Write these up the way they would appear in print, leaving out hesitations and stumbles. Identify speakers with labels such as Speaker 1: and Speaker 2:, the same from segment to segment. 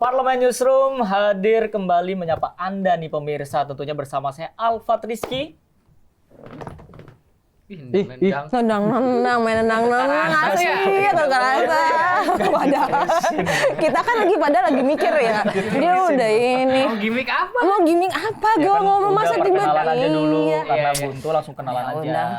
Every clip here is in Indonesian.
Speaker 1: Parlemen Newsroom hadir kembali menyapa Anda nih pemirsa, tentunya bersama saya Alfat Rizky.
Speaker 2: Nendang, main nendang, asik, terasa. Padahal kita kan lagi mikir ya. Dia udah ini.
Speaker 3: Mau gimmick apa?
Speaker 1: Ya
Speaker 2: Gue
Speaker 1: kan
Speaker 2: ngomong masa
Speaker 1: udah
Speaker 2: tiba-tiba.
Speaker 1: perkenalan aja dulu, karena
Speaker 3: Iya.
Speaker 1: buntu langsung kenalan
Speaker 2: Ya
Speaker 1: aja.
Speaker 2: udah.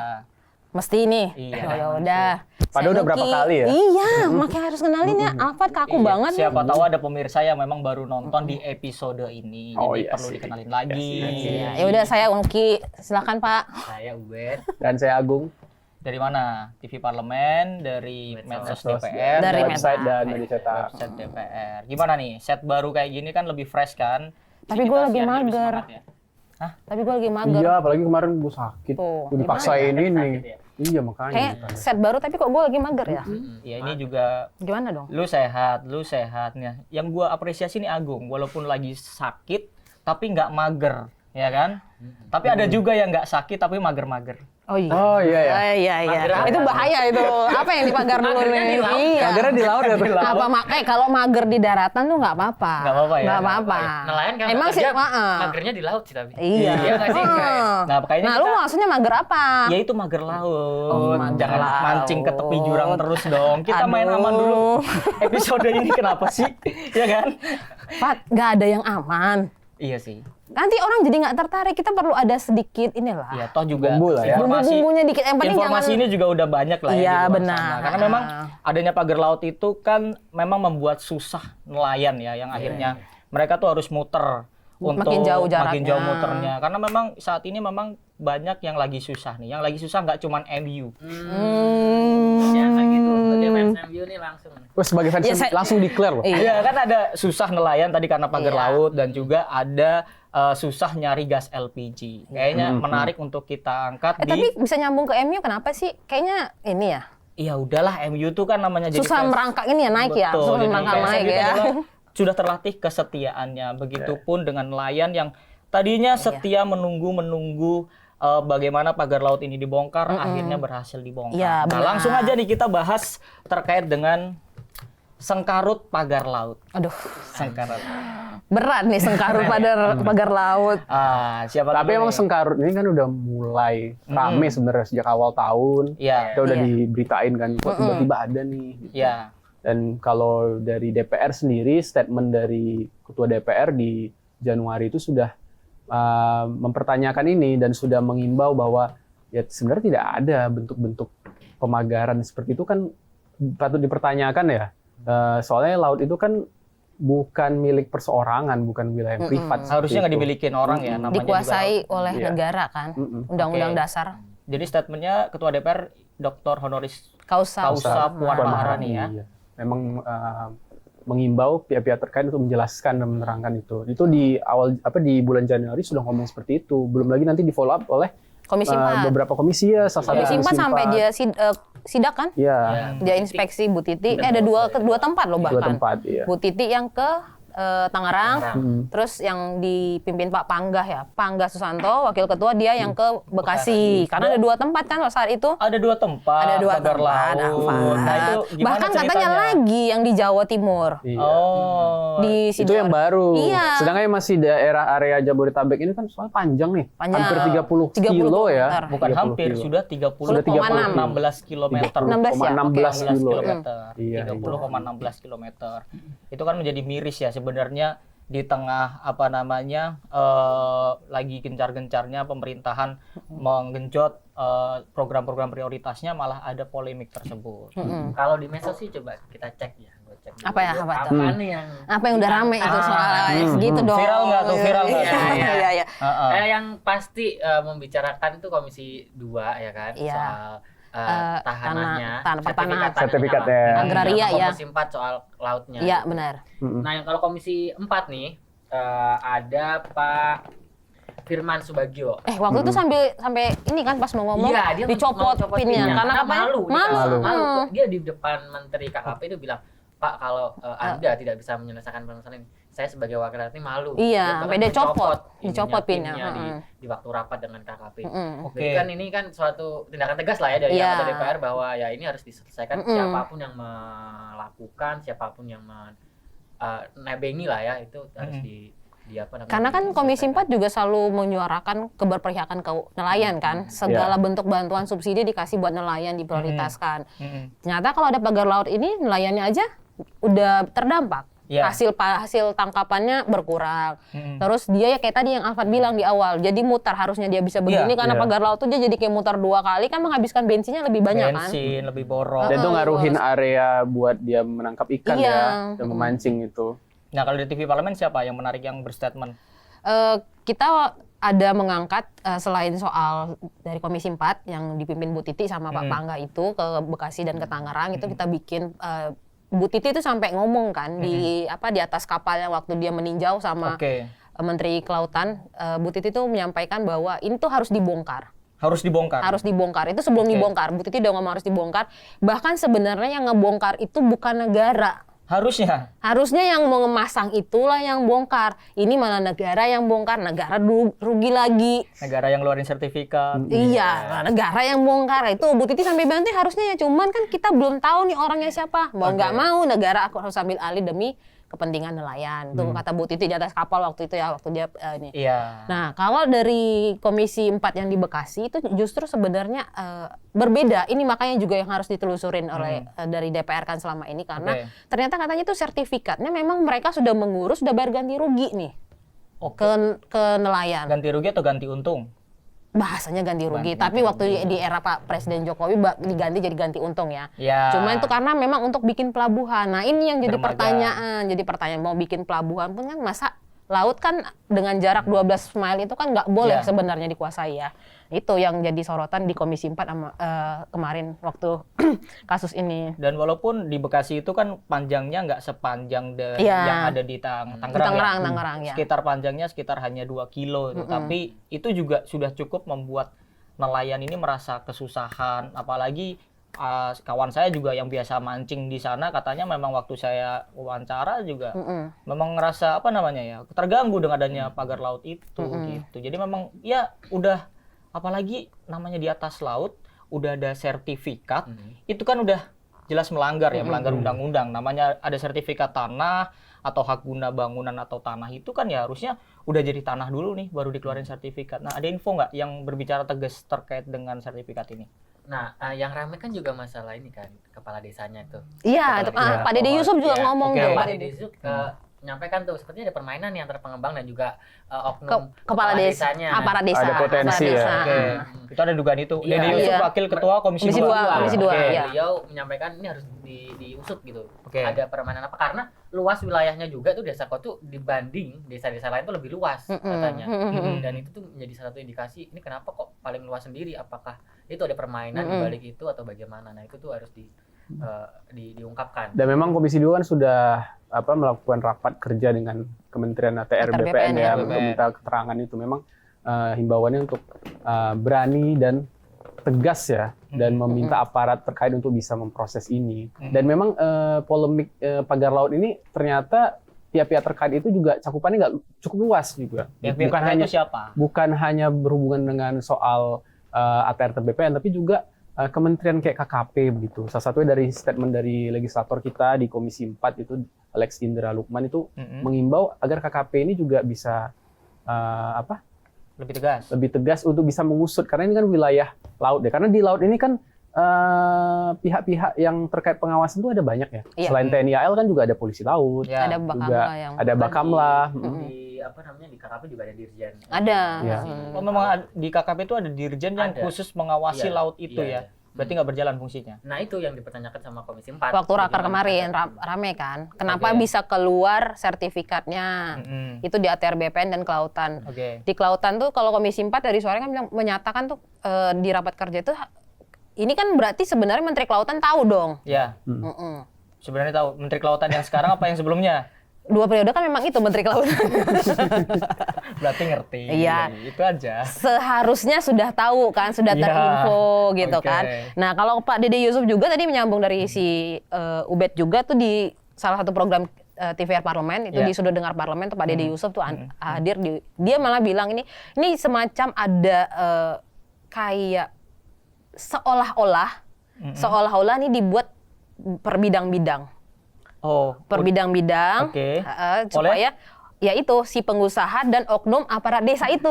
Speaker 2: Mesti nih.
Speaker 1: Iya.
Speaker 2: Oh ya udah.
Speaker 4: Padahal udah berapa kali ya?
Speaker 2: Iya, makanya harus kenalin ya. Alfat kaku
Speaker 1: Iya,
Speaker 2: banget.
Speaker 1: siapa tahu ada pemirsa yang memang baru nonton di episode ini,
Speaker 4: Oh,
Speaker 1: jadi
Speaker 4: iya
Speaker 1: perlu
Speaker 4: sih.
Speaker 1: dikenalin lagi.
Speaker 2: Iya, ya udah saya Uki. Silakan Pak.
Speaker 3: Saya Ubed.
Speaker 4: Dan saya Agung
Speaker 1: Dari mana? TV Parlemen, dari medsos
Speaker 4: Medsos,
Speaker 1: DPR,
Speaker 2: Dari
Speaker 4: website
Speaker 2: Meta.
Speaker 4: dan media cetak.
Speaker 1: website DPR. Gimana nih? Set baru kayak gini kan lebih fresh kan?
Speaker 2: Tapi
Speaker 1: Kita
Speaker 2: gue lagi
Speaker 1: siaran lebih
Speaker 2: mager.
Speaker 1: semangat ya.
Speaker 2: Tapi gue lagi mager.
Speaker 4: Iya, apalagi kemarin gue sakit.
Speaker 2: Tuh,
Speaker 4: Gue dipaksain ini.
Speaker 1: Sakit ya?
Speaker 4: Iya makanya.
Speaker 2: Kayak set baru tapi kok gue lagi mager ya?
Speaker 1: Ya ini juga
Speaker 2: Gimana dong?
Speaker 1: lu sehat nih. Yang gua apresiasi nih Agung, walaupun lagi sakit tapi nggak mager, ya kan? Tapi ada juga yang nggak sakit tapi mager-mager.
Speaker 2: Oh iya.
Speaker 4: Oh iya ya.
Speaker 2: Iya.
Speaker 3: Mager apa?
Speaker 2: Itu bahaya itu. Apa yang dipagar dulu
Speaker 3: Magernya
Speaker 2: nih?
Speaker 3: di laut.
Speaker 2: Iya.
Speaker 4: Magernya di laut ya.
Speaker 2: Apa kalau mager di daratan tuh nggak apa-apa.
Speaker 1: Nggak apa-apa ya?
Speaker 2: Nggak apa-apa.
Speaker 3: Nelayan kan
Speaker 2: Emang sih,
Speaker 3: magernya di laut sih tapi.
Speaker 2: Iya.
Speaker 3: Iya nggak sih?
Speaker 1: Nah, makanya
Speaker 2: Nah, lu
Speaker 1: kita-
Speaker 2: maksudnya mager apa?
Speaker 1: Ya itu mager laut.
Speaker 2: Oh, mager
Speaker 1: Jangan
Speaker 2: laut.
Speaker 1: mancing ke tepi jurang terus dong. Kita main aman dulu. Episode ini kenapa sih? Ya kan?
Speaker 2: Pat, nggak ada yang aman.
Speaker 1: Iya sih.
Speaker 2: Nanti orang jadi nggak tertarik. Kita perlu ada sedikit inilah.
Speaker 1: Ya toh juga
Speaker 4: Bumbu lah ya.
Speaker 2: Bumbu-bumbunya dikit. Yang penting
Speaker 1: informasi
Speaker 2: jangan.
Speaker 1: ini juga udah banyak lah ya
Speaker 2: Iya,
Speaker 1: di luar
Speaker 2: benar.
Speaker 1: sana. Karena memang adanya pagar laut itu kan memang membuat susah nelayan ya, yang akhirnya mereka tuh harus muter untuk
Speaker 2: Makin jauh
Speaker 1: makin jauh
Speaker 2: jaraknya.
Speaker 1: muternya. Karena memang saat ini memang banyak yang lagi susah nih. Yang lagi susah nggak cuman MU.
Speaker 3: Ya kayak gitu. Sebagai fans MU nih langsung.
Speaker 4: Gue sebagai fans
Speaker 2: Ya, saya-
Speaker 4: langsung declare loh.
Speaker 2: Iya.
Speaker 1: Iya kan ada susah nelayan tadi karena pagar
Speaker 2: Iya.
Speaker 1: laut dan juga ada susah nyari gas LPG. Kayaknya menarik untuk kita angkat di.
Speaker 2: Tapi bisa nyambung ke MU kenapa sih? Kayaknya ini ya.
Speaker 1: Ya udahlah MU tuh kan namanya jadi
Speaker 2: Susah
Speaker 1: fans.
Speaker 2: merangkak ini ya naik ya.
Speaker 1: Betul,
Speaker 2: Susah
Speaker 1: jadi
Speaker 2: merangkak
Speaker 1: fans
Speaker 2: naik
Speaker 1: MU itu
Speaker 2: ya.
Speaker 1: adalah sudah terlatih kesetiaannya. Begitupun dengan nelayan yang tadinya setia menunggu bagaimana pagar laut ini dibongkar, akhirnya berhasil dibongkar.
Speaker 2: Iya,
Speaker 1: Nah,
Speaker 2: benar.
Speaker 1: langsung aja nih kita bahas terkait dengan sengkarut pagar laut.
Speaker 2: Aduh,
Speaker 1: Sengkarut.
Speaker 2: berat nih sengkarut pada pagar laut.
Speaker 1: Siapa
Speaker 4: Tapi
Speaker 1: dulu
Speaker 4: emang
Speaker 1: nih?
Speaker 4: sengkarut ini kan udah mulai rame sebenarnya sejak awal tahun.
Speaker 1: Iya.
Speaker 4: Kita udah
Speaker 2: Iya.
Speaker 4: diberitain kan, kok tiba-tiba ada nih.
Speaker 1: Iya.
Speaker 4: Dan kalau dari DPR sendiri, statement dari Ketua DPR di Januari itu sudah mempertanyakan ini dan sudah mengimbau bahwa ya sebenarnya tidak ada bentuk-bentuk pemagaran seperti itu kan patut dipertanyakan ya. Soalnya laut itu kan bukan milik perseorangan, bukan wilayah privat.
Speaker 1: Harusnya nggak
Speaker 4: seperti itu.
Speaker 1: dimilikin orang ya, namanya
Speaker 2: Dikuasai oleh
Speaker 4: Iya.
Speaker 2: negara kan. Undang-undang
Speaker 1: Oke.
Speaker 2: dasar.
Speaker 1: Jadi statementnya Ketua DPR Dr. Honoris
Speaker 2: Kausa.
Speaker 1: Causa Puan Maharani ya.
Speaker 4: Iya. Memang mengimbau pihak-pihak terkait untuk menjelaskan dan menerangkan itu. Itu di awal di bulan Januari sudah ngomong seperti itu. Belum lagi nanti di follow up oleh
Speaker 2: Komisi 4.
Speaker 4: beberapa komisi ya, salah satu
Speaker 2: Komisi 4 sampai dia sidak kan?
Speaker 4: Iya,
Speaker 2: Dia inspeksi Bu Titi. Ada dua tempat loh
Speaker 4: dua
Speaker 2: bahkan.
Speaker 4: tempat iya.
Speaker 2: Bu Titi yang ke Tangerang, terus yang dipimpin Pak Panggah ya, Panggah Susanto, Wakil Ketua, dia yang ke Bekasi. Karena ada dua tempat kan saat itu.
Speaker 1: Ada dua tempat.
Speaker 2: Ada dua
Speaker 1: pagar
Speaker 2: tempat.
Speaker 1: laut.
Speaker 2: Alfat.
Speaker 1: Nah itu gimana
Speaker 2: Bahkan katanya
Speaker 1: ceritanya?
Speaker 2: lagi yang di Jawa Timur.
Speaker 4: Iya.
Speaker 1: Oh.
Speaker 2: Di
Speaker 4: Itu yang baru.
Speaker 2: Iya.
Speaker 4: Sedangkan yang masih daerah area Jabodetabek ini kan soalnya panjang nih.
Speaker 2: Panjang.
Speaker 4: Hampir 30
Speaker 2: 30
Speaker 4: kilo ya.
Speaker 2: kilometer.
Speaker 1: Bukan
Speaker 4: 30
Speaker 1: hampir,
Speaker 4: kilo.
Speaker 1: sudah 30,
Speaker 4: Sudah
Speaker 2: 30,6.
Speaker 1: 16 kilometer.
Speaker 2: 16 ya?
Speaker 4: 16
Speaker 2: Oke.
Speaker 4: kilo.
Speaker 1: kilometer.
Speaker 4: Iya,
Speaker 1: 30,16 kilometer. Itu kan menjadi miris ya sebenarnya di tengah lagi gencar-gencarnya pemerintahan menggenjot program-program prioritasnya malah ada polemik tersebut.
Speaker 3: Kalau di medsos sih coba kita cek ya. Gua cek dulu.
Speaker 2: Apa ya, apa tuh?
Speaker 3: Apa nih yang
Speaker 2: Apa yang udah rame itu soalnya segitu dong.
Speaker 1: Viral nggak tuh? Viral nggak tuh?
Speaker 2: Iya, iya.
Speaker 1: Heeh.
Speaker 3: yang pasti membicarakan itu Komisi 2 ya kan
Speaker 2: Iya.
Speaker 3: soal tahanannya,
Speaker 2: pertanahan.
Speaker 4: Sertifikatnya.
Speaker 2: Agraria, ya.
Speaker 3: Komisi 4 soal lautnya.
Speaker 2: Iya, benar.
Speaker 3: Nah, yang kalau Komisi 4 nih ada Pak Firman Subagio.
Speaker 2: Waktu itu sampai ini kan pas mau ngomong
Speaker 3: Iya, dia
Speaker 2: dicopot
Speaker 3: mau copot
Speaker 2: pinnya karena apa?
Speaker 3: malu.
Speaker 2: Malu.
Speaker 3: Dia di depan Menteri KKP itu bilang, "Pak, kalau Anda tidak bisa menyelesaikan permasalahan ini, saya sebagai wakil rakyat ini malu."
Speaker 2: Iya, sampai dia copot
Speaker 3: ininya,
Speaker 2: pinnya.
Speaker 3: di waktu rapat dengan KKP.
Speaker 1: Oke.
Speaker 3: Jadi kan ini kan suatu tindakan tegas lah ya dari
Speaker 2: Iya.
Speaker 3: anggota DPR bahwa ya ini harus diselesaikan siapapun yang melakukan, siapapun yang nebengi lah ya, itu harus di apa namanya?
Speaker 2: Karena kan Komisi 4 juga selalu menyuarakan keberpihakan ke nelayan kan. Segala bentuk bantuan subsidi dikasih buat nelayan diprioritaskan. Ternyata kalau ada pagar laut ini nelayannya aja udah terdampak. Hasil tangkapannya berkurang. Terus dia ya kayak tadi yang Alfat bilang di awal, jadi mutar, harusnya dia bisa begini karena pagar laut tuh dia jadi kayak mutar 2 kali kan, menghabiskan bensinnya lebih banyak kan.
Speaker 1: Bensin, lebih boros.
Speaker 4: Dan itu ngaruhin area buat dia menangkap ikan ya, dan memancing itu.
Speaker 1: Nah, kalau di TV Parlemen siapa yang menarik yang berstatement?
Speaker 2: Kita ada mengangkat selain soal dari Komisi 4 yang dipimpin Bu Titi sama Pak Pangga itu ke Bekasi dan ke Tangerang, itu kita bikin Bu Titi itu sampai ngomong kan di atas kapalnya waktu dia meninjau sama Menteri Kelautan. Bu Titi itu menyampaikan bahwa ini tuh harus dibongkar.
Speaker 1: Harus dibongkar.
Speaker 2: Harus dibongkar. Itu sebelum dibongkar. Bu Titi udah ngomong harus dibongkar. Bahkan sebenarnya yang ngebongkar itu bukan negara. Harusnya yang mau ngemasang itulah yang bongkar. Ini malah negara yang bongkar, negara rugi lagi.
Speaker 1: Negara yang ngeluarin sertifikat.
Speaker 2: Iya, negara yang bongkar. Itu Bu Titi sampai bantu harusnya ya, cuman kan kita belum tahu nih orangnya siapa. Mau nggak mau negara aku harus ambil alih demi kepentingan nelayan. Itu kata Bu Titi di atas kapal waktu itu ya, waktu dia ini. Nah, kalau dari Komisi 4 yang di Bekasi itu justru sebenarnya berbeda. Ini makanya juga yang harus ditelusurin oleh dari DPR kan selama ini, karena ternyata katanya itu sertifikatnya memang mereka sudah mengurus, sudah bayar ganti rugi nih ke nelayan.
Speaker 1: Ganti rugi atau ganti untung?
Speaker 2: Bahasanya ganti rugi, tapi waktu di era Pak Presiden Jokowi diganti jadi ganti untung ya. Cuma itu karena memang untuk bikin pelabuhan. Nah, ini yang jadi pertanyaan. Jadi pertanyaan, mau bikin pelabuhan pun kan masa laut kan dengan jarak 12 mile itu kan nggak boleh sebenarnya dikuasai ya. Itu yang jadi sorotan di Komisi 4 kemarin waktu kasus ini.
Speaker 1: Dan walaupun di Bekasi itu kan panjangnya nggak sepanjang yang ada di Tangerang ya. Sekitar panjangnya sekitar hanya 2 kilo itu. Tapi itu juga sudah cukup membuat nelayan ini merasa kesusahan. Apalagi kawan saya juga yang biasa mancing di sana katanya memang waktu saya wawancara juga memang ngerasa terganggu dengan adanya pagar laut itu gitu. Jadi memang ya udah, apalagi namanya di atas laut udah ada sertifikat, itu kan udah jelas melanggar undang-undang. Namanya ada sertifikat tanah atau hak guna bangunan atau tanah itu kan ya harusnya udah jadi tanah dulu nih baru dikeluarin sertifikat. Nah, ada info nggak yang berbicara tegas terkait dengan sertifikat ini?
Speaker 3: Nah, yang ramai kan juga masalah ini kan, kepala desanya tuh.
Speaker 2: Iya, Pak Dede Yusuf juga ngomong tuh.
Speaker 3: Pak Dede Yusuf menyampaikan tuh sepertinya ada permainan yang antara pengembang dan juga oknum
Speaker 2: kepala desanya, aparat desa.
Speaker 4: Ada potensi ya.
Speaker 1: Itu ada dugaan itu. Dede Yusuf wakil ketua Komisi 2.
Speaker 3: Beliau menyampaikan ini harus diusut gitu. Ada permainan apa? Karena luas wilayahnya juga tuh Desa Kotu dibanding desa-desa lain tuh lebih luas katanya. Dan itu tuh menjadi salah satu indikasi ini kenapa kok paling luas sendiri, apakah itu ada permainan di balik itu atau bagaimana. Nah, itu tuh harus diungkapkan. Dan
Speaker 4: memang Komisi 2 kan sudah melakukan rapat kerja dengan Kementerian ATR BPN ya untuk minta keterangan itu. Memang himbauannya untuk berani dan tegas ya, dan meminta aparat terkait untuk bisa memproses ini. Dan memang polemik pagar laut ini ternyata pihak-pihak terkait itu juga cakupannya nggak cukup luas juga. Bukan hanya berhubungan dengan soal ATR BPN, tapi juga kementerian kayak KKP begitu. Salah satunya dari statement dari legislator kita di Komisi 4 itu Alex Indra Lukman itu mengimbau agar KKP ini juga bisa lebih tegas untuk bisa mengusut, karena ini kan wilayah laut ya. Karena di laut ini kan pihak-pihak yang terkait pengawasan itu ada banyak ya. Selain TNI AL kan juga ada polisi laut, ada Bakamla,
Speaker 3: di KKP juga ada dirjen.
Speaker 2: Ada.
Speaker 1: Memang di KKP itu ada dirjen yang khusus mengawasi laut itu ya. Berarti nggak berjalan fungsinya.
Speaker 3: Nah, itu yang dipertanyakan sama Komisi 4.
Speaker 2: Waktu raker kemarin rame kan. Kenapa bisa keluar sertifikatnya? Itu di ATR BPN dan Kelautan. Di Kelautan tuh kalau Komisi 4 dari suaranya kan bilang, menyatakan tuh di rapat kerja itu ini kan berarti sebenarnya Menteri Kelautan tahu dong.
Speaker 1: Iya. Sebenarnya tahu. Menteri Kelautan yang sekarang apa yang sebelumnya?
Speaker 2: 2 periode kan memang itu Menteri Kelautan.
Speaker 1: Berarti ngerti.
Speaker 2: Iya.
Speaker 1: Itu aja.
Speaker 2: Seharusnya sudah tahu kan, sudah terinfo gitu kan. Nah, kalau Pak Dede Yusuf juga tadi menyambung dari si Ubed juga tuh di salah satu program TVR Parlemen itu di Sudut Dengar Parlemen tuh Pak Dede Yusuf tuh hadir dia malah bilang ini semacam ada kayak seolah-olah ini dibuat per bidang-bidang. per bidang-bidang, supaya ya itu si pengusaha dan oknum aparat desa itu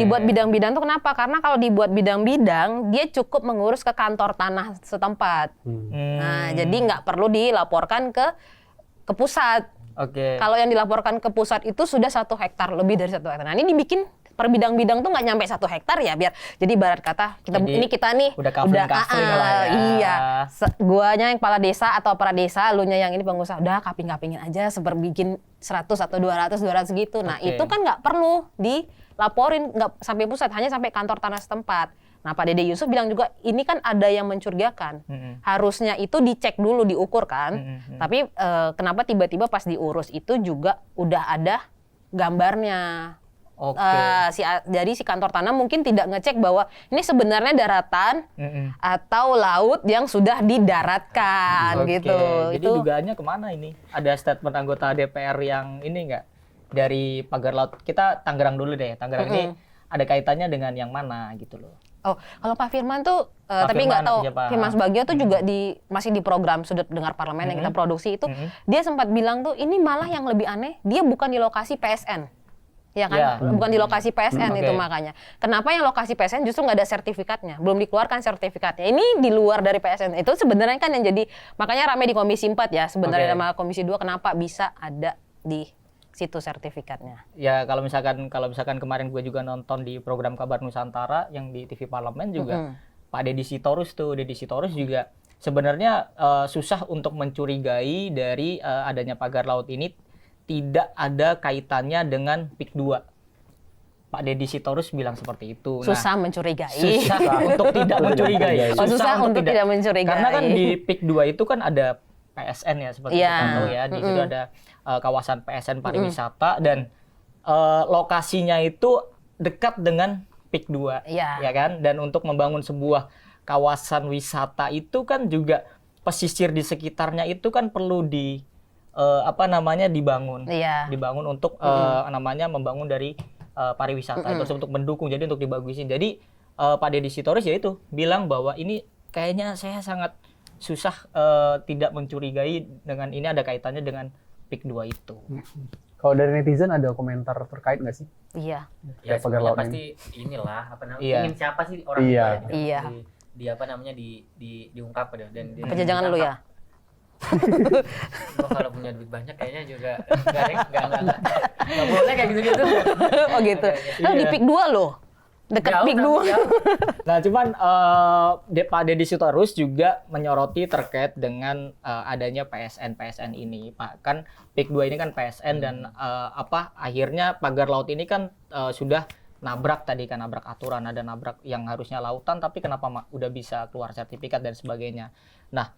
Speaker 2: dibuat bidang-bidang tuh kenapa? Karena kalau dibuat bidang-bidang dia cukup mengurus ke kantor tanah setempat. Nah, jadi nggak perlu dilaporkan ke pusat. Kalau yang dilaporkan ke pusat itu sudah 1 hektar, lebih dari 1 hektar. Nah, ini dibikin per bidang-bidang tuh nggak nyampe 1 hektar ya, biar jadi ibarat kata kita nih
Speaker 1: udah kafling lah ya.
Speaker 2: Iya, guanya yang kepala desa atau aparat desa, elunya yang ini pengusaha, udah kaping-kapingin aja seperbikin 100 atau 200 gitu. Nah, itu kan nggak perlu dilaporin, nggak sampai pusat, hanya sampai kantor tanah setempat. Nah, Pak Dede Yusuf bilang juga ini kan ada yang mencurigakan. Harusnya itu dicek dulu, diukur kan. Tapi kenapa tiba-tiba pas diurus itu juga udah ada gambarnya. Jadi si kantor tanah mungkin tidak ngecek bahwa ini sebenarnya daratan atau laut yang sudah didaratkan gitu.
Speaker 1: Jadi dugaannya kemana ini? Ada statement anggota DPR yang ini nggak dari pagar laut? Kita Tangerang dulu deh. Tangerang ini ada kaitannya dengan yang mana gitu loh?
Speaker 2: Kalau Pak Firman tuh, tapi nggak tahu. Firman Subagio tuh juga masih di program Sudut Dengar Parlemen yang kita produksi itu, dia sempat bilang tuh ini malah yang lebih aneh, dia bukan di lokasi PSN. Ya kan, bukan di lokasi PSN itu makanya. Kenapa yang lokasi PSN justru nggak ada sertifikatnya, belum dikeluarkan sertifikatnya. Ini di luar dari PSN. Itu sebenarnya kan yang jadi, makanya rame di Komisi 4 ya, sebenarnya sama Komisi 2 kenapa bisa ada di situ sertifikatnya.
Speaker 1: Ya kalau misalkan kemarin gue juga nonton di program Kabar Nusantara yang di TV Parlemen juga, Pak Deddy Sitorus juga sebenarnya susah untuk mencurigai dari adanya pagar laut ini tidak ada kaitannya dengan PIK 2. Pak Deddy Sitorus bilang seperti itu.
Speaker 2: Susah mencurigai.
Speaker 1: Susah untuk tidak mencurigai.
Speaker 2: Susah untuk tidak mencurigai.
Speaker 1: Karena kan di PIK 2 itu kan ada PSN ya seperti kita tahu ya. Di situ ada kawasan PSN pariwisata dan lokasinya itu dekat dengan PIK 2 ya kan. Dan untuk membangun sebuah kawasan wisata itu kan juga pesisir di sekitarnya itu kan perlu dibangun untuk membangun dari pariwisata itu untuk mendukung, jadi untuk dibagusin. Jadi Pak Deddy Sitorus ya itu bilang bahwa ini kayaknya saya sangat susah tidak mencurigai dengan ini ada kaitannya dengan PIK 2 itu.
Speaker 4: Kalau dari netizen ada komentar terkait nggak sih?
Speaker 3: Iya. Ya sebenarnya pasti inilah ingin siapa sih orang diungkap dan
Speaker 2: jangan lu ya.
Speaker 3: Kalau punya duit banyak kayaknya juga enggak boleh kayak gitu-gitu.
Speaker 2: Oh gitu. Di PIK 2 loh. Dekat PIK 2.
Speaker 1: Nah, cuman Pak Deddy Sitorus juga menyoroti terkait dengan adanya PSN ini, Pak. Kan PIK 2 ini kan PSN dan akhirnya pagar laut ini kan sudah nabrak aturan, ada nabrak yang harusnya lautan tapi kenapa udah bisa keluar sertifikat dan sebagainya. Nah,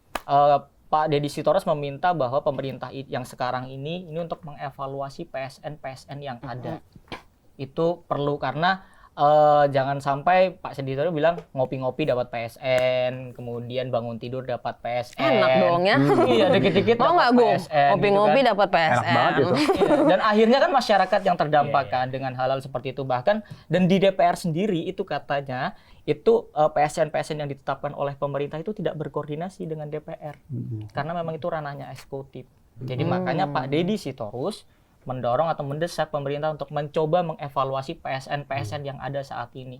Speaker 1: Pak Deddy Sitorus meminta bahwa pemerintah yang sekarang ini untuk mengevaluasi PSN yang ada. Itu perlu karena jangan sampai Pak Sitorus bilang ngopi-ngopi dapat PSN, kemudian bangun tidur dapat PSN.
Speaker 2: Enak dong ya.
Speaker 1: Iya, dikit-dikit dapat PSN.
Speaker 2: Ngopi-ngopi
Speaker 1: gitu
Speaker 2: dapat PSN.
Speaker 4: Enak banget gitu.
Speaker 1: Dan akhirnya kan masyarakat yang terdampak kan dengan hal-hal seperti itu. Bahkan dan di DPR sendiri itu katanya itu PSN yang ditetapkan oleh pemerintah itu tidak berkoordinasi dengan DPR. Karena memang itu ranahnya eksekutif. Jadi makanya Pak Deddy Sitorus mendorong atau mendesak pemerintah untuk mencoba mengevaluasi PSN yang ada saat ini.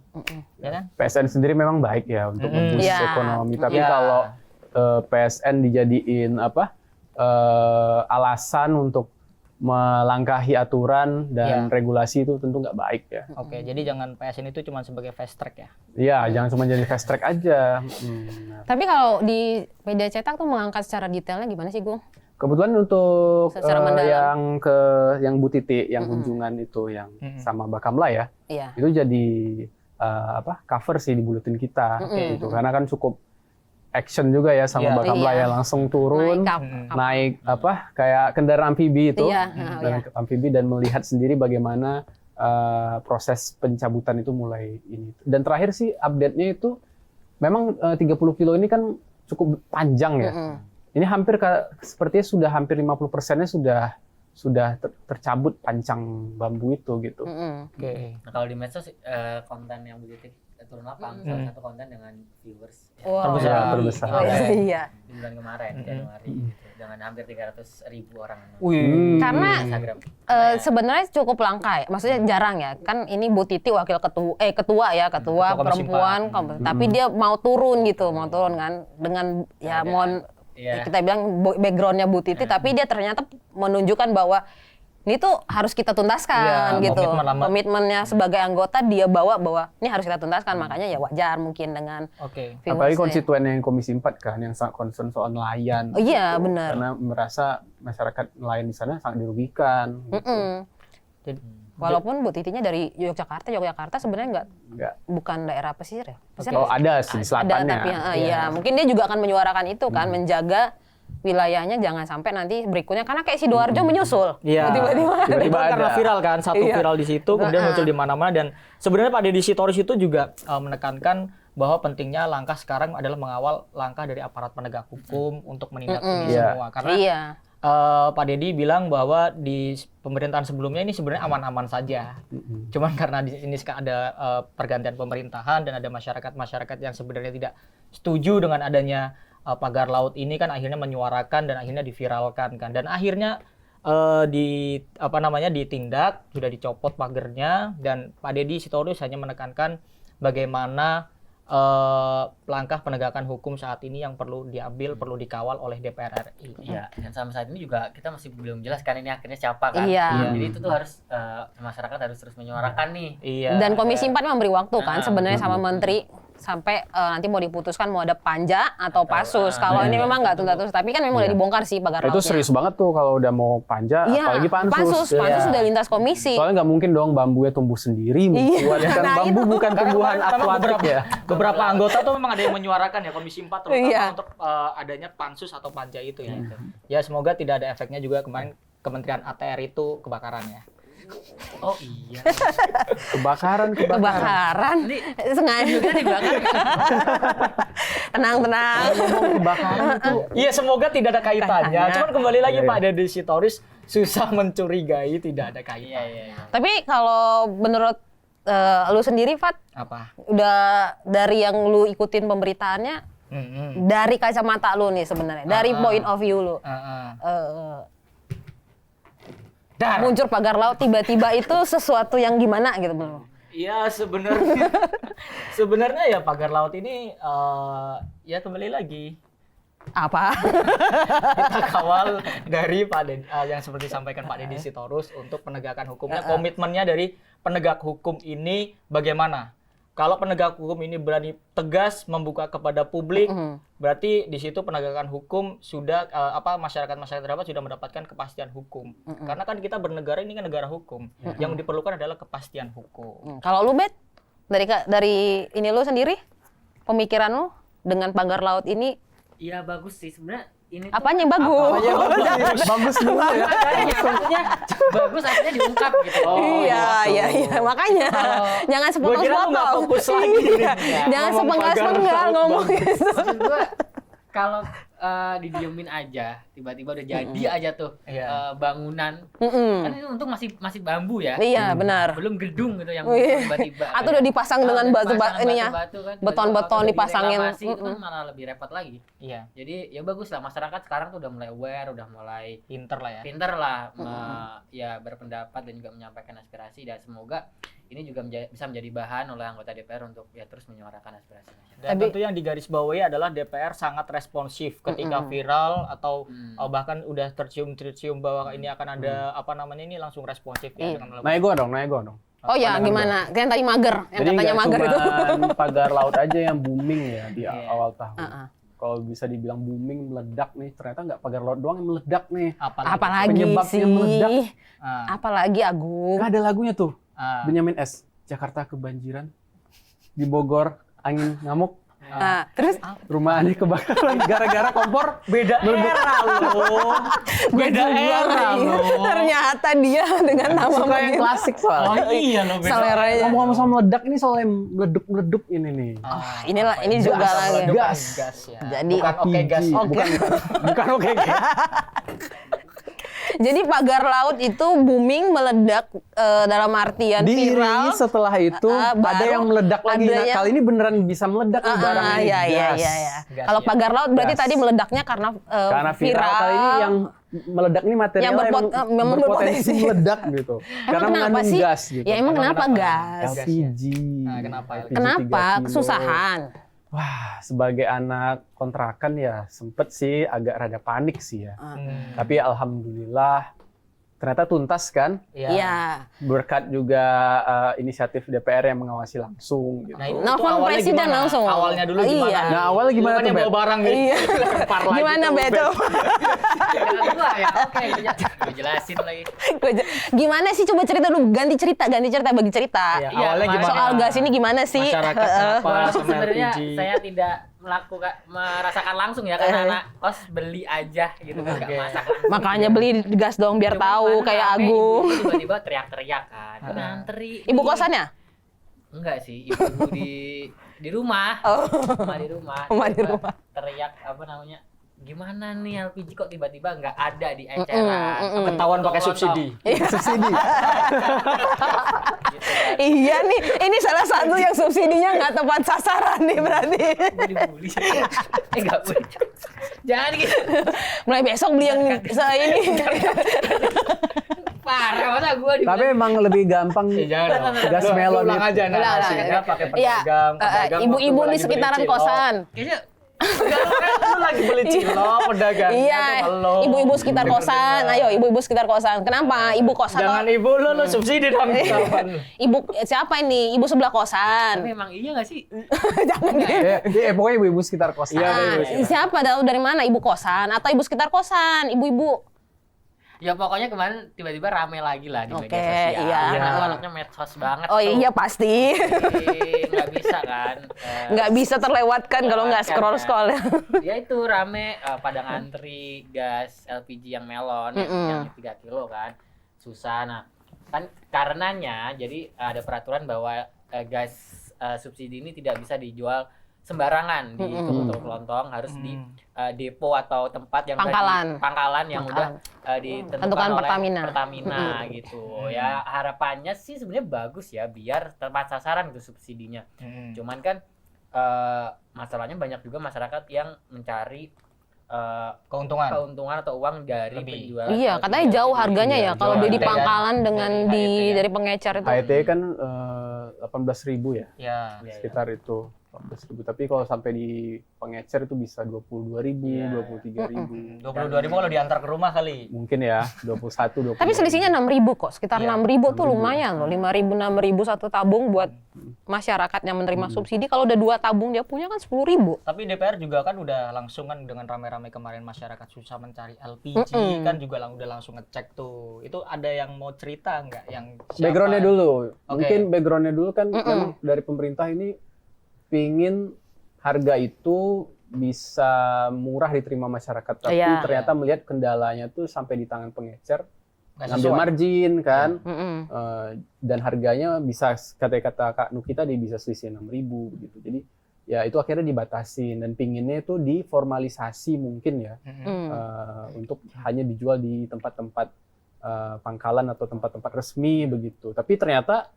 Speaker 1: Ya kan?
Speaker 4: PSN sendiri memang baik ya untuk memboost ekonomi, tapi kalau PSN dijadiin alasan untuk melangkahi aturan dan regulasi itu tentu nggak baik ya.
Speaker 1: Oke, jadi jangan PSN itu cuma sebagai fast track ya?
Speaker 4: Iya, jangan cuma jadi fast track aja.
Speaker 2: Tapi kalau di media cetak tuh mengangkat secara detailnya gimana sih, Gung?
Speaker 4: Kebetulan untuk yang Bu Titi yang kunjungan itu yang sama Bakamla ya, itu jadi cover sih di buletin kita gitu. Karena kan cukup action juga ya sama Bakamla ya, langsung turun naik kayak kendaraan amfibi itu, amfibi dan melihat sendiri bagaimana proses pencabutan itu mulai ini. Dan terakhir sih update-nya itu memang 30 kilo ini kan cukup panjang ya. Ini hampir sepertinya sudah hampir 50%-nya sudah tercabut pancang bambu itu gitu.
Speaker 3: Nah, kalau di medsos konten yang begitu turun lapang salah satu konten dengan viewers
Speaker 4: terbesar.
Speaker 2: Iya.
Speaker 3: Di bulan kemarin Januari gitu, dengan hampir 300.000 orang.
Speaker 2: Karena sebenarnya cukup langka ya. Maksudnya jarang ya. Kan ini Bu Titi wakil ketua perempuan, tapi dia mau turun kan dengan kita bilang backgroundnya Bu Titi, tapi dia ternyata menunjukkan bahwa ini tuh harus kita tuntaskan gitu. Komitmennya sebagai anggota dia bawa bahwa ini harus kita tuntaskan, makanya ya wajar mungkin dengan
Speaker 4: apalagi konstituen yang Komisi 4 kan yang sangat concern soal nelayan.
Speaker 2: Oh iya, benar.
Speaker 4: Karena merasa masyarakat nelayan di sana sangat dirugikan.
Speaker 2: Walaupun Bu Titinya dari Yogyakarta sebenarnya bukan daerah pesisir ya.
Speaker 4: Oh, ada sih di selatannya.
Speaker 2: Ada, tapi mungkin dia juga akan menyuarakan itu kan, menjaga wilayahnya jangan sampai nanti berikutnya, karena kayak Sidoarjo menyusul.
Speaker 1: Iya. Tiba-tiba karena viral kan, viral di situ kemudian muncul di mana-mana, dan sebenarnya Pak Deddy Sitorus itu juga menekankan bahwa pentingnya langkah sekarang adalah mengawal langkah dari aparat penegak hukum untuk menindak ini semua. Karena Pak Deddy bilang bahwa di pemerintahan sebelumnya ini sebenarnya aman-aman saja. Cuman karena di sini ada pergantian pemerintahan dan ada masyarakat yang sebenarnya tidak setuju dengan adanya pagar laut ini kan akhirnya menyuarakan dan akhirnya diviralkan kan, dan akhirnya ditindak, sudah dicopot pagernya, dan Pak Deddy Sitorus hanya menekankan bagaimana langkah penegakan hukum saat ini yang perlu diambil, perlu dikawal oleh DPR RI.
Speaker 3: Iya, dan sampai saat ini juga kita masih belum jelas kan ini akhirnya siapa kan. Jadi itu tuh harus masyarakat harus terus menyuarakan nih.
Speaker 2: Dan Komisi 4 memberi waktu kan sebenarnya sama Menteri sampai nanti mau diputuskan mau ada panja atau pansus. Kalau ini memang nggak tuntas, tapi kan memang udah dibongkar sih pagar lautnya.
Speaker 4: Itu serius banget tuh kalau udah mau panja, apalagi pansus.
Speaker 2: Pansus sudah lintas komisi.
Speaker 4: Soalnya nggak mungkin dong bambunya tumbuh sendiri. Bambu bukan tumbuhan akuatik ya.
Speaker 1: Beberapa anggota tuh memang ada yang menyuarakan ya Komisi 4 terutama untuk adanya pansus atau panja itu ya. Ya semoga tidak ada efeknya juga kemarin Kementerian ATR itu kebakaran ya.
Speaker 3: Oh iya.
Speaker 4: Kebakaran.
Speaker 2: Sengaja juga dibakar. Tenang.
Speaker 4: Kebakaran itu.
Speaker 1: Iya, semoga tidak ada kaitannya. Cuman kembali lagi Pak Deddy Sitorus susah mencurigai tidak ada kaitannya.
Speaker 2: Tapi kalau menurut lu sendiri, Fat,
Speaker 1: apa?
Speaker 2: Udah dari yang lu ikutin pemberitaannya, dari kacamata lu nih sebenarnya, dari point of view lu. Muncul pagar laut tiba-tiba itu sesuatu yang gimana gitu belum?
Speaker 1: Iya, sebenarnya ya pagar laut ini ya kembali lagi
Speaker 2: apa?
Speaker 1: Kita kawal dari Pak Deddy, yang seperti disampaikan Pak Deddy Sitorus untuk penegakan hukumnya. Komitmennya dari penegak hukum ini bagaimana? Kalau penegak hukum ini berani tegas membuka kepada publik, berarti di situ penegakan hukum sudah masyarakat terdapat sudah mendapatkan kepastian hukum. Karena kan kita bernegara ini kan negara hukum. Yang diperlukan adalah kepastian hukum.
Speaker 2: Kalau lu, Bet, dari ini lu sendiri, pemikiran lu dengan pagar laut ini?
Speaker 3: Iya bagus sih sebenarnya. Ini
Speaker 2: apanya yang bagus?
Speaker 4: Bagus dulu ya.
Speaker 3: Maksudnya bagus artinya diungkap gitu.
Speaker 2: Iya. Makanya jangan sepotong-sepotong. Jangan sepenggal-sepenggal ngomong gitu.
Speaker 3: Maksud gua kalau didiemin aja, tiba-tiba udah jadi aja tuh bangunan. Kan itu untung masih bambu ya.
Speaker 2: Iya, benar.
Speaker 3: Belum gedung gitu yang tiba-tiba.
Speaker 2: Atau udah dipasang dengan batu-batu kan, beton-beton dipasangin.
Speaker 3: Itu kan malah lebih repot lagi.
Speaker 1: Iya.
Speaker 3: Jadi ya bagus lah, masyarakat sekarang tuh udah mulai aware, udah mulai
Speaker 1: pinter lah
Speaker 3: ya berpendapat dan juga menyampaikan aspirasi, dan semoga ini juga bisa menjadi bahan oleh anggota DPR untuk ya terus menyuarakan aspirasi masyarakat.
Speaker 1: Dan tentu yang digarisbawahi adalah DPR sangat responsif ketika viral atau bahkan udah tercium bahwa ini akan ada ini langsung responsif ya.
Speaker 4: Naik gua dong.
Speaker 2: Oh ya, gimana? Yang tadi mager, yang
Speaker 4: jadi
Speaker 2: katanya mager itu.
Speaker 4: Jadi pagar laut aja yang booming ya di awal tahun. Kalau bisa dibilang booming, meledak nih, ternyata nggak pagar laut doang yang meledak nih.
Speaker 2: Apalagi
Speaker 4: penyebabnya meledak.
Speaker 2: Apalagi Agung.
Speaker 4: Nggak ada lagunya tuh. Benyamin S. Jakarta kebanjiran. Di Bogor angin ngamuk.
Speaker 2: Terus
Speaker 4: rumah Andi kebakaran gara-gara kompor
Speaker 1: beda era loh. Beda era loh.
Speaker 2: Ternyata dia dengan nama
Speaker 4: yang klasik soalnya.
Speaker 1: Oh iya loh,
Speaker 2: seleranya.
Speaker 4: Ngomong-ngomong soal meledak, ini soal yang meleduk ini nih.
Speaker 2: Ini juga lagi
Speaker 4: gas
Speaker 1: ya.
Speaker 2: Jadi
Speaker 1: bukan oke gas.
Speaker 4: Bukan oke gas.
Speaker 2: Jadi pagar laut itu booming, meledak dalam artian viral.
Speaker 4: Setelah itu ada yang meledak lagi. Nah, kali ini beneran bisa meledak barang ini.
Speaker 2: Iya. Kalau pagar laut berarti tadi meledaknya karena
Speaker 4: viral. Kali ini yang meledak ini material yang berpotensi meledak gitu. Karena mengandung gas gitu.
Speaker 2: Ya emang kenapa gas?
Speaker 4: LPG.
Speaker 1: Nah, kenapa?
Speaker 2: Kenapa? Kesusahan.
Speaker 4: Wah, sebagai anak kontrakan ya sempet sih agak rada panik sih ya. Tapi alhamdulillah ternyata tuntas kan?
Speaker 2: Iya.
Speaker 4: Berkat juga inisiatif DPR yang mengawasi langsung gitu.
Speaker 2: Nah, nelfon presiden gimana? Langsung.
Speaker 1: Awalnya dulu gimana?
Speaker 2: Iya.
Speaker 4: Nah, awalnya gimana tuh,
Speaker 1: bawa barang gitu.
Speaker 2: Iya. Gimana, Beto?
Speaker 3: Ya, oke, gue jelasin lagi.
Speaker 2: Gimana sih, coba cerita dulu, ganti cerita, bagi cerita.
Speaker 1: Iya, awalnya gimana?
Speaker 2: Soal gas ini gimana sih?
Speaker 1: Masyarakat apa sama
Speaker 3: Sebenarnya
Speaker 1: LPG?
Speaker 3: saya tidak merasakan langsung ya, karena anak kos beli aja gitu kan, nggak masak langsung.
Speaker 2: Makanya beli gas dong biar tahu kayak Agung.
Speaker 3: Tiba-tiba teriak-teriak kan, ngantri.
Speaker 2: Ibu kosannya?
Speaker 3: Enggak sih, ibu di rumah. Rumah di rumah.
Speaker 2: Rumah di rumah.
Speaker 3: Teriak apa namanya? Gimana nih LPG kok tiba-tiba nggak ada di eceran?
Speaker 1: Ketahuan pakai subsidi.
Speaker 4: Subsidi.
Speaker 3: Gitu kan.
Speaker 2: Iya nih, ini salah satu yang subsidinya nggak tepat sasaran nih berarti.
Speaker 3: Gue dibully. Nggak boleh. Jangan gitu.
Speaker 2: Mulai besok beli yang ini.
Speaker 3: Parah, masa gue dibully.
Speaker 4: Tapi emang lebih gampang
Speaker 1: Jangan.
Speaker 4: gas melon
Speaker 1: Ulang
Speaker 4: itu.
Speaker 1: aja nah. Pakai pedagang.
Speaker 2: Ibu-ibu di sekitaran kosan.
Speaker 3: Kayaknya
Speaker 1: Lu lagi beli cilok, pedagang.
Speaker 2: Iya, ibu-ibu sekitar kosan. Ayo, ibu-ibu sekitar kosan. Kenapa? Ibu kosan.
Speaker 1: Jangan ibu lu subsidi dong.
Speaker 2: Ibu siapa ini? Ibu sebelah kosan.
Speaker 3: tapi emang iya nggak sih?
Speaker 2: Jangan
Speaker 4: Pokoknya ibu-ibu sekitar kosan.
Speaker 2: siapa tahu dari mana? Ibu kosan atau ibu sekitar kosan? Ibu-ibu.
Speaker 3: Ya pokoknya kemarin tiba-tiba rame lagi lah di
Speaker 2: Oke,
Speaker 3: media sosial.
Speaker 2: iya.
Speaker 3: Karena aku anaknya medsos banget.
Speaker 2: Oh iya pasti.
Speaker 3: Nggak bisa kan.
Speaker 2: Nggak bisa terlewatkan kalau nggak scroll-scroll.
Speaker 3: Ya itu rame pada ngantri gas LPG yang melon yang 3 kilo kan. Susah. Nah, kan karenanya jadi ada peraturan bahwa gas subsidi ini tidak bisa dijual sembarangan di toko-toko kelontong, harus di depo atau tempat yang pangkalan yang udah ditentukan oleh Pertamina gitu. Ya harapannya sih sebenarnya bagus ya, biar tepat sasaran itu subsidinya. Cuman kan masalahnya banyak juga masyarakat yang mencari keuntungan atau uang dari penjualan.
Speaker 2: Iya, katanya jauh harganya ya kalau beli di pangkalan dengan dari pengecer itu.
Speaker 4: HET kan 18.000 ya.
Speaker 1: Ya,
Speaker 4: sekitar itu. 18.000, tapi kalau sampai di pengecer itu bisa 22.000, 23.000.
Speaker 1: 22.000 kalau diantar ke rumah kali.
Speaker 4: Mungkin ya, 21, 20.
Speaker 2: Tapi selisihnya 6.000 kok, sekitar 6.000 tuh lumayan loh. 5.000, 6.000 satu tabung buat masyarakat yang menerima subsidi. Kalau udah 2 tabung dia punya kan 10.000.
Speaker 1: Tapi DPR juga kan udah langsung kan dengan rame-rame kemarin masyarakat susah mencari LPG kan juga udah langsung ngecek tuh. Itu ada yang mau cerita nggak yang siapa?
Speaker 4: Backgroundnya dulu. Mungkin backgroundnya dulu kan memang dari pemerintah ini pingin harga itu bisa murah diterima masyarakat, tapi ternyata melihat kendalanya tuh sampai di tangan pengecer, ngambil margin kan, dan harganya bisa kata Kak Nuki tadi bisa selisih 6.000 gitu. Jadi ya itu akhirnya dibatasin dan pinginnya itu diformalisasi mungkin ya, untuk hanya dijual di tempat-tempat pangkalan atau tempat-tempat resmi begitu. Tapi ternyata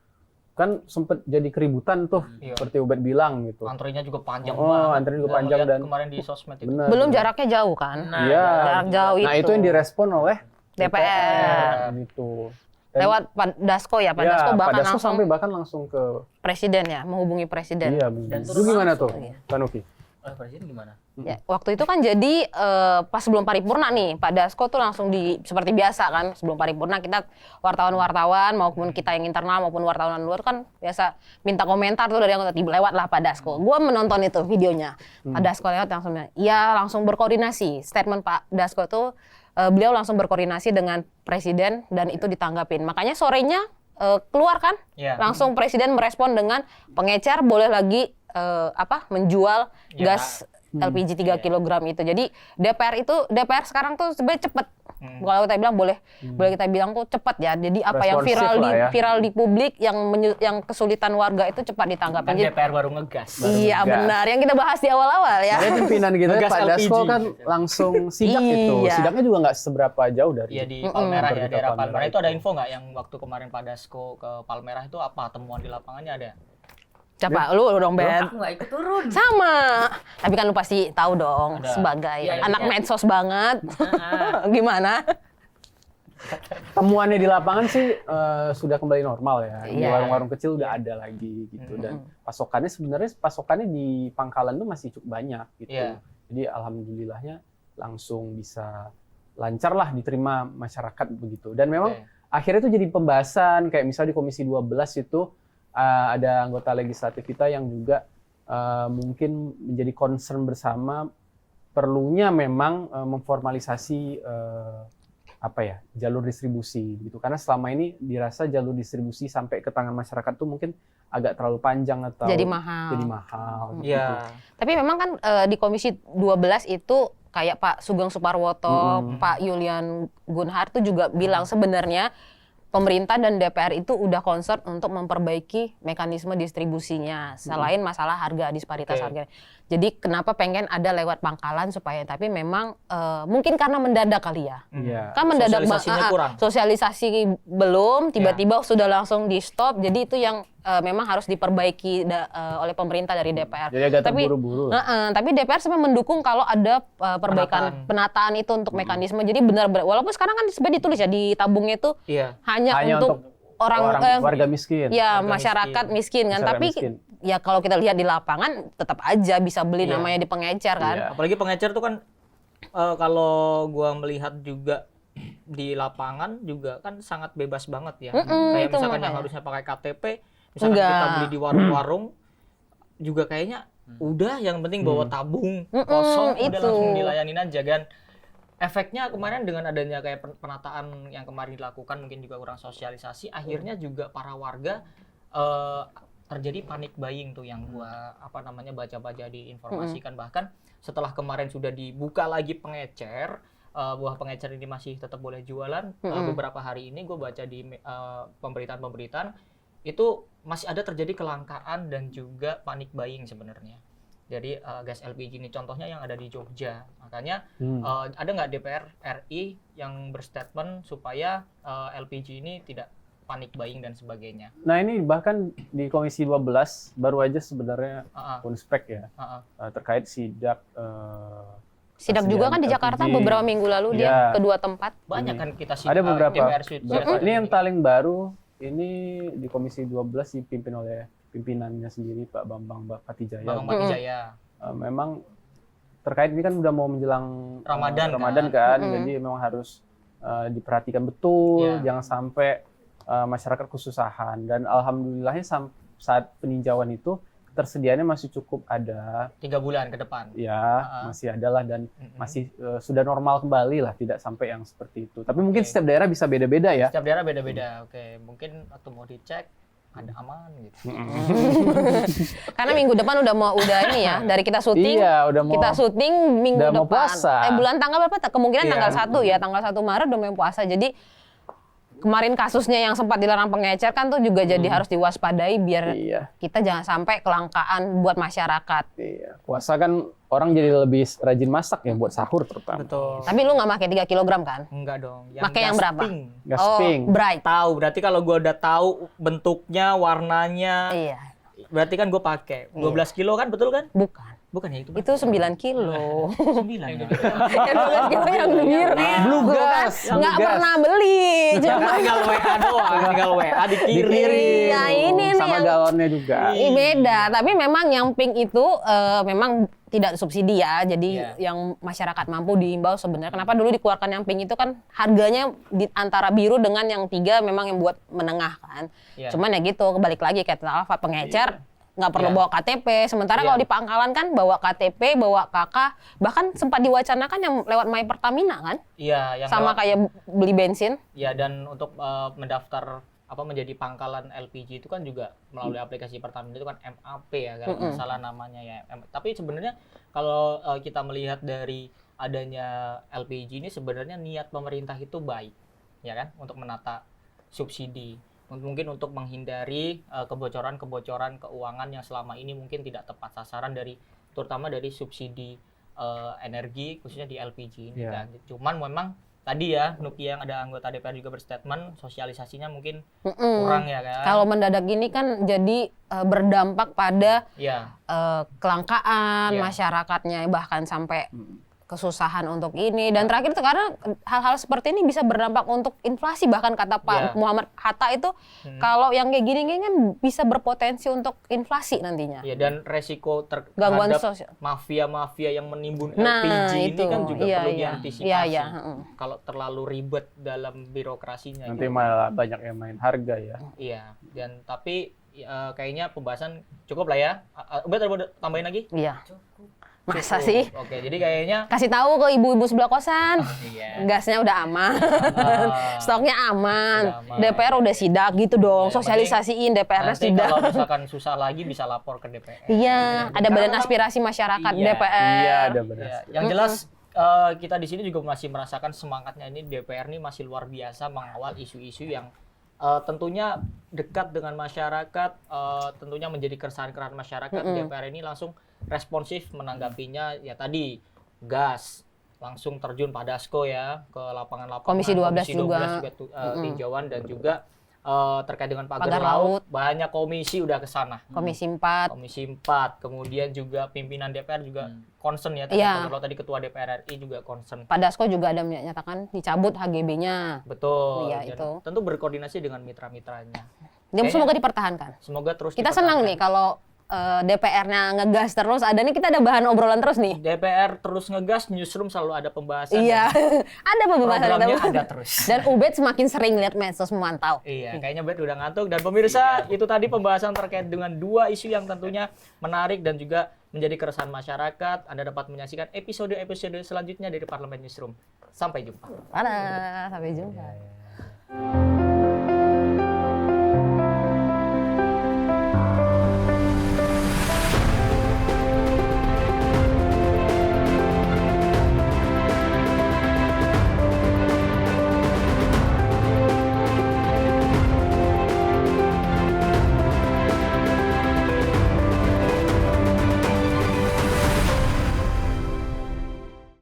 Speaker 4: kan sempat jadi keributan tuh, seperti Ubed bilang gitu.
Speaker 1: Antrinya juga panjang banget.
Speaker 4: Antrinya juga panjang dan
Speaker 1: kemarin di sosmed itu.
Speaker 2: Belum jaraknya jauh kan?
Speaker 4: Iya.
Speaker 2: Jarak jauh itu.
Speaker 4: Nah itu yang direspon oleh
Speaker 2: DPR.
Speaker 4: Gitu.
Speaker 2: Lewat Pak Dasko ya, Pak Dasko bahkan
Speaker 4: langsung ke
Speaker 2: presiden ya, menghubungi presiden.
Speaker 4: Iya, dan itu gimana tuh, Pak Nuki?
Speaker 3: Presiden gimana?
Speaker 2: Ya, waktu itu kan jadi pas sebelum paripurna nih, Pak Dasko tuh langsung seperti biasa kan, sebelum paripurna kita wartawan-wartawan maupun kita yang internal maupun wartawan luar kan biasa minta komentar tuh dari anggota, lewat lah Pak Dasko. Gua menonton itu videonya. Pak Dasko lewat langsung bilang, "Iya, langsung berkoordinasi." Statement Pak Dasko tuh beliau langsung berkoordinasi dengan presiden dan itu ditanggapin. Makanya sorenya keluar kan? Langsung presiden merespon dengan pengecer boleh lagi menjual gas LPG 3 kg itu. Jadi DPR sekarang tuh sebenarnya cepet. Kalau kita bilang boleh kita bilang tuh cepat ya. Jadi apa yang viral di publik yang kesulitan warga itu cepat ditanggapi.
Speaker 1: Kan DPR baru ngegas.
Speaker 2: Iya benar, yang kita bahas di awal-awal ya.
Speaker 4: Jadi pimpinan kita Pak Dasko kan langsung sidak itu. Sidaknya juga nggak seberapa jauh dari.
Speaker 1: Iya di Palmerah ya, daerah Palmerah. Itu ada info nggak yang waktu kemarin Pak Dasko ke Palmerah itu apa temuan di lapangannya ada?
Speaker 2: Siapa? Lu dong, Ben.
Speaker 3: Aku nggak ikut turun.
Speaker 2: Sama. Tapi kan lu pasti tahu dong sebagai anak medsos banget. Gimana?
Speaker 4: Temuannya di lapangan sih sudah kembali normal ya. Di warung-warung kecil udah ada lagi gitu dan pasokannya di Pangkalan tuh masih cukup banyak gitu. Jadi alhamdulillahnya langsung bisa lancar lah diterima masyarakat begitu. Dan memang akhirnya itu jadi pembahasan kayak misalnya di Komisi 12 itu ada anggota legislatif kita yang juga mungkin menjadi concern bersama perlunya memang memformalisasi jalur distribusi gitu, karena selama ini dirasa jalur distribusi sampai ke tangan masyarakat tuh mungkin agak terlalu panjang atau
Speaker 2: jadi mahal
Speaker 4: gitu.
Speaker 2: Tapi memang kan di Komisi 12 itu kayak Pak Sugeng Suparwoto, Pak Yulian Gunhart tuh juga bilang sebenarnya pemerintah dan DPR itu udah concern untuk memperbaiki mekanisme distribusinya selain masalah harga, disparitas harga. Jadi kenapa pengen ada lewat Pangkalan supaya, tapi memang mungkin karena mendadak kali ya. Kan mendadak sosialisasi belum, tiba-tiba sudah langsung di stop. Jadi itu yang memang harus diperbaiki oleh pemerintah dari DPR.
Speaker 4: Jadi agak terburu-buru.
Speaker 2: Tapi DPR sebenarnya mendukung kalau ada perbaikan penataan itu untuk mekanisme. Jadi benar, walaupun sekarang kan sebenarnya ditulis ya di tabungnya itu hanya untuk orang
Speaker 4: warga miskin.
Speaker 2: Ya, masyarakat miskin kan. Tapi ya kalau kita lihat di lapangan tetap aja bisa beli namanya di pengecer kan.
Speaker 1: Apalagi pengecer tuh kan kalau gua melihat juga di lapangan juga kan sangat bebas banget ya. Kayak misalkan yang harusnya pakai KTP, misalkan kita beli di warung-warung juga kayaknya udah yang penting bawa tabung kosong udah langsung dilayanin aja kan. Efeknya kemarin dengan adanya kayak penataan yang kemarin dilakukan mungkin juga kurang sosialisasi, akhirnya juga para warga terjadi panic buying tuh yang gua baca-baca diinformasikan. Bahkan setelah kemarin sudah dibuka lagi pengecer, buah pengecer ini masih tetap boleh jualan. Beberapa hari ini gue baca di pemberitaan itu masih ada terjadi kelangkaan dan juga panic buying sebenarnya. Jadi gas LPG ini contohnya yang ada di Jogja. Makanya ada nggak DPR RI yang berstatement supaya LPG ini tidak panic buying dan sebagainya.
Speaker 4: Nah ini bahkan di Komisi 12 baru aja sebenarnya konspek ya terkait sidak.
Speaker 2: Sidak juga kan di Jakarta beberapa minggu lalu dia kedua tempat.
Speaker 1: Banyak kan kita sidak.
Speaker 4: Ada beberapa.
Speaker 1: Ini
Speaker 4: yang paling baru ini di Komisi 12 dipimpin oleh pimpinannya sendiri Pak Bambang Patijaya. Memang terkait ini kan udah mau menjelang Ramadan kan. Jadi memang harus diperhatikan betul, jangan sampai masyarakat kesusahan. Dan alhamdulillahnya saat peninjauan itu ketersediaannya masih cukup ada.
Speaker 1: 3 bulan ke depan.
Speaker 4: Ya, masih ada lah dan masih sudah normal kembali lah, tidak sampai yang seperti itu. Tapi mungkin setiap daerah bisa beda-beda ya.
Speaker 1: Setiap daerah beda-beda. Mungkin waktu mau dicek ada aman gitu.
Speaker 2: Karena minggu depan udah ini ya, dari kita syuting. Kita syuting minggu depan.
Speaker 4: Puasa.
Speaker 2: Bulan tanggal berapa? Kemungkinan tanggal 1 ya, tanggal 1 Maret udah mau puasa. Jadi kemarin kasusnya yang sempat dilarang pengecer kan tuh juga jadi harus diwaspadai biar kita jangan sampai kelangkaan buat masyarakat.
Speaker 4: Puasa kan orang jadi lebih rajin masak ya buat sahur terutama.
Speaker 1: Betul.
Speaker 2: Tapi lu nggak pakai 3 kilogram kan?
Speaker 1: Enggak dong.
Speaker 2: Pakai yang berapa?
Speaker 4: Gas pink.
Speaker 2: Bright.
Speaker 1: Tahu, berarti kalau gua udah tahu bentuknya, warnanya. Berarti kan gua pakai 12 kilo kan, betul kan? Bukan ya itu.
Speaker 2: Itu 9 kilo.
Speaker 1: 9
Speaker 2: ya. Yang 12 kilo yang biru.
Speaker 4: Blue gas.
Speaker 2: Nggak pernah beli.
Speaker 1: Tinggal WA doang, tinggal WA dikirim.
Speaker 2: Ya ini nih
Speaker 4: sama galonnya juga.
Speaker 2: Beda, tapi memang yang pink itu memang tidak subsidi ya. Jadi yang masyarakat mampu diimbau sebenarnya. Kenapa dulu dikeluarkan yang pink itu kan harganya di antara biru dengan yang 3 memang yang buat menengah kan. Cuman ya gitu, kebalik lagi kayak Alfa pengecer nggak perlu bawa KTP. Sementara kalau di Pangkalan kan bawa KTP, bawa KK, bahkan sempat diwacanakan yang lewat My Pertamina kan?
Speaker 1: Iya, yang
Speaker 2: sama kayak beli bensin.
Speaker 1: Iya, dan untuk mendaftar menjadi pangkalan LPG itu kan juga melalui aplikasi Pertamina itu kan MAP ya, kalau nggak salah namanya ya. Tapi sebenarnya kalau kita melihat dari adanya LPG ini sebenarnya niat pemerintah itu baik, ya kan, untuk menata subsidi, mungkin untuk menghindari kebocoran-kebocoran keuangan yang selama ini mungkin tidak tepat sasaran terutama dari subsidi energi khususnya di LPG ini kan. Cuman memang tadi ya Nuki yang ada anggota DPR juga berstatement sosialisasinya mungkin kurang ya kan.
Speaker 2: Kalau mendadak gini kan jadi berdampak pada kelangkaan masyarakatnya bahkan sampai kesusahan untuk ini dan terakhir itu karena hal-hal seperti ini bisa berdampak untuk inflasi bahkan kata Pak Muhammad Hatta itu kalau yang kayak gini kan bisa berpotensi untuk inflasi nantinya.
Speaker 1: Ya dan resiko terhadap mafia-mafia yang menimbun LPG ini kan juga perlu diantisipasi. Kalau terlalu ribet dalam birokrasinya.
Speaker 4: Nanti malah banyak yang main harga ya.
Speaker 1: Iya dan tapi kayaknya pembahasan cukup lah ya. Udah tambahin lagi?
Speaker 2: Iya. Masa sih?
Speaker 1: Oke, jadi kayaknya
Speaker 2: kasih tahu ke ibu-ibu sebelah kosan. Gasnya udah aman. Stoknya aman. DPR udah sidak gitu dong. Sosialisasiin DPR-nya sidak.
Speaker 1: Kalau misalkan susah lagi bisa lapor ke DPR.
Speaker 2: Iya, ada badan aspirasi masyarakat DPR.
Speaker 4: Iya, ada badan.
Speaker 1: Yang jelas kita di sini juga masih merasakan semangatnya ini DPR ini masih luar biasa mengawal isu-isu yang tentunya dekat dengan masyarakat, tentunya menjadi keresahan-keresahan masyarakat. DPR ini langsung responsif menanggapinya ya tadi gas langsung terjun Pak Dasko ya ke lapangan-lapangan
Speaker 2: Komisi 12 juga
Speaker 1: tinjauan dan juga terkait dengan pagar laut banyak komisi udah ke sana.
Speaker 2: Komisi
Speaker 1: 4 kemudian juga pimpinan DPR juga concern ya kalau tadi ketua DPR RI juga concern.
Speaker 2: Pak Dasko juga ada menyatakan dicabut HGB-nya.
Speaker 1: Betul.
Speaker 2: Iya,
Speaker 1: dan
Speaker 2: itu.
Speaker 1: Tentu berkoordinasi dengan mitra-mitranya.
Speaker 2: Semoga dipertahankan.
Speaker 1: Semoga terus
Speaker 2: kita senang nih kalau DPR-nya ngegas terus, kita ada bahan obrolan terus nih.
Speaker 1: DPR terus ngegas, newsroom selalu ada pembahasan.
Speaker 2: Iya, ada pembahasan.
Speaker 1: Programnya ada terus.
Speaker 2: Dan Ubed semakin sering lihat medsos memantau.
Speaker 1: Iya, kayaknya Ubed udah ngantuk. Dan pemirsa, itu tadi pembahasan terkait dengan dua isu yang tentunya menarik dan juga menjadi keresahan masyarakat. Anda dapat menyaksikan episode-episode selanjutnya dari Parlemen Newsroom. Sampai jumpa.
Speaker 2: Sampai jumpa.